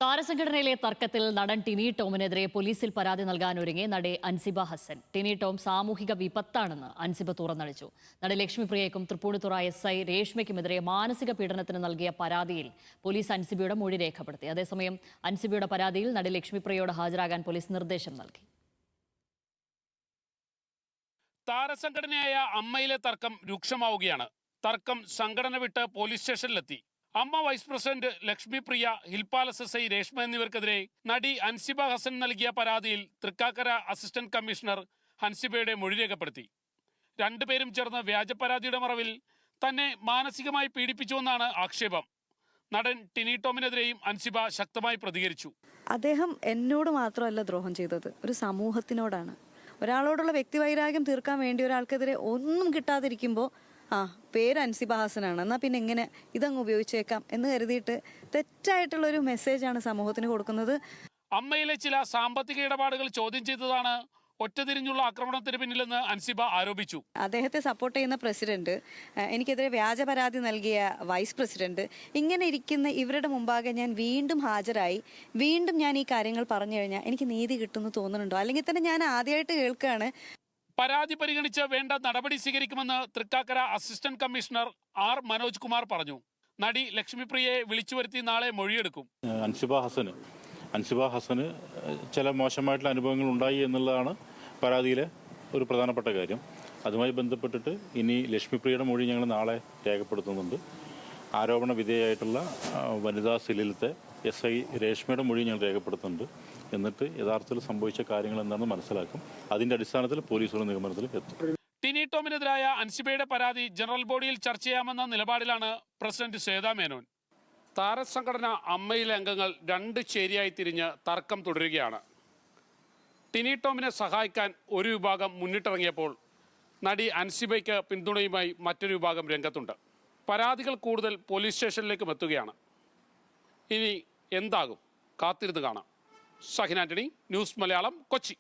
താരസംഘടനയിലെ തർക്കത്തിൽ നടൻ ടിനി ടോമിനെതിരെ പോലീസിൽ പരാതി നൽകാനൊരുങ്ങി നടി അൻസിബ ഹസൻ. ടിനി ടോം സാമൂഹിക വിപത്താണെന്ന് അൻസിബ തുറന്നടിച്ചു. നടി ലക്ഷ്മിപ്രിയയ്ക്കും തൃപ്പൂണിത്തുറ SI രേഷ്മയ്ക്കുമെതിരെ മാനസിക പീഡനത്തിന് നൽകിയ പരാതിയിൽ പോലീസ് അൻസിബയുടെ മൊഴി രേഖപ്പെടുത്തി. അതേസമയം അൻസിബയുടെ പരാതിയിൽ നടി ലക്ഷ്മിപ്രിയയോട് ഹാജരാകാൻ പോലീസ് നിർദ്ദേശം നൽകി. താരസംഘടനയായ അമ്മയിലെ തർക്കം രൂക്ഷമാവുകയാണ്. തർക്കം സംഘടന വിട്ട് പോലീസ് സ്റ്റേഷനിലെത്തി. AMMA vice president Lakshmipriya, hill palace SI Reshma എന്നിവർക്കെതിരെ നടി അൻസിബ ഹസൻ നൽകിയ പരാതിയിൽ തൃക്കാക്കര അസിസ്റ്റന്റ് കമ്മീഷണർ ഹൻസിബയുടെ മൊഴി രേഖപ്പെടുത്തി. രണ്ടുപേരും ചേർന്ന് വ്യാജ പരാതിയുടെ മറവിൽ തന്നെ മാനസികമായി പീഡിപ്പിച്ചുവെന്നാണ് ആക്ഷേപം. നടൻ ടിനി ടോമിനെതിരെയും അൻസിബ ശക്തമായി പ്രതികരിച്ചു. അദ്ദേഹം എന്നോട് മാത്രമല്ല ദ്രോഹം ചെയ്തത്, ഒരു സമൂഹത്തിനോടാണ്. ഒരാളോടുള്ള വ്യക്തിവൈരാഗ്യം തീർക്കാൻ വേണ്ടി ഒരാൾക്കെതിരെ ഒന്നും കിട്ടാതിരിക്കുമ്പോൾ പേര് അൻസിബ ഹസനാണ്, എന്നാൽ പിന്നെ എങ്ങനെ ഇതങ്ങ് ഉപയോഗിച്ചേക്കാം എന്ന് കരുതിയിട്ട് തെറ്റായിട്ടുള്ളൊരു മെസ്സേജാണ് സമൂഹത്തിന് കൊടുക്കുന്നത്. അമ്മയിലെ ചില സാമ്പത്തിക ഇടപാടുകൾ ചോദ്യം ചെയ്തതാണ് ഒറ്റതിരിഞ്ഞുള്ള ആക്രമണത്തിന് പിന്നിലെന്ന് അൻസിബ ആരോപിച്ചു. അദ്ദേഹത്തെ സപ്പോർട്ട് ചെയ്യുന്ന പ്രസിഡന്റ്, എനിക്കെതിരെ വ്യാജ പരാതി നൽകിയ വൈസ് പ്രസിഡന്റ്, ഇങ്ങനെ ഇരിക്കുന്ന ഇവരുടെ മുമ്പാകെ ഞാൻ വീണ്ടും ഹാജരായി വീണ്ടും ഞാൻ ഈ കാര്യങ്ങൾ പറഞ്ഞു കഴിഞ്ഞാൽ എനിക്ക് നീതി കിട്ടുമെന്ന് തോന്നുന്നുണ്ടോ? അല്ലെങ്കിൽ തന്നെ ഞാൻ ആദ്യമായിട്ട് കേൾക്കുകയാണ്. പരാതി പരിഗണിച്ച് വേണ്ട നടപടി സ്വീകരിക്കുമെന്ന് Thrikkakara assistant commissioner R Manoj Kumar പറഞ്ഞു. നടി ലക്ഷ്മിപ്രിയയെ വിളിച്ചു വരുത്തി നാളെ മൊഴിയെടുക്കും. അൻസിബ ഹസന് ചില മോശമായിട്ടുള്ള അനുഭവങ്ങൾ ഉണ്ടായി എന്നുള്ളതാണ് പരാതിയിലെ ഒരു പ്രധാനപ്പെട്ട കാര്യം. അതുമായി ബന്ധപ്പെട്ടിട്ട് ഇനി ലക്ഷ്മിപ്രിയയുടെ മൊഴി ഞങ്ങൾ നാളെ രേഖപ്പെടുത്തുന്നുണ്ട്. ആരോപണ വിധേയമായിട്ടുള്ള വനിതാ സെല്ലിലത്തെ SI രേഷ്മയുടെ മൊഴി ഞങ്ങൾ രേഖപ്പെടുത്തുന്നുണ്ട്. എന്നിട്ട് യഥാർത്ഥത്തിൽ സംഭവിച്ച കാര്യങ്ങൾ എന്താണെന്ന് മനസ്സിലാക്കും. അതിന്റെ അടിസ്ഥാനത്തിൽ പോലീസ് ഒരു നിഗമനത്തിൽ എത്തും. ടിനി ടോമിനെതിരായ അൻസിബയുടെ പരാതി ജനറൽ ബോഡിയിൽ ചർച്ച ചെയ്യാമെന്ന നിലപാടിലാണ് പ്രസിഡന്റ് ശ്വേതാ മേനോൻ. താരസംഘടന അമ്മയിലെ അംഗങ്ങൾ രണ്ട് ചേരിയായി തിരിഞ്ഞ് തർക്കം തുടരുകയാണ്. ടിനി ടോമിനെ സഹായിക്കാൻ ഒരു വിഭാഗം മുന്നിട്ടിറങ്ങിയപ്പോൾ നടി അൻസിബയ്ക്ക് പിന്തുണയുമായി മറ്റൊരു വിഭാഗം രംഗത്തുണ്ട്. പരാതികൾ കൂടുതൽ പോലീസ് സ്റ്റേഷനിലേക്കും എത്തുകയാണ്. ഇനി എന്താകും? കാത്തിരുന്ന് കാണാം. ഷഹിൻ ആന്റണി, ന്യൂസ് മലയാളം, കൊച്ചി.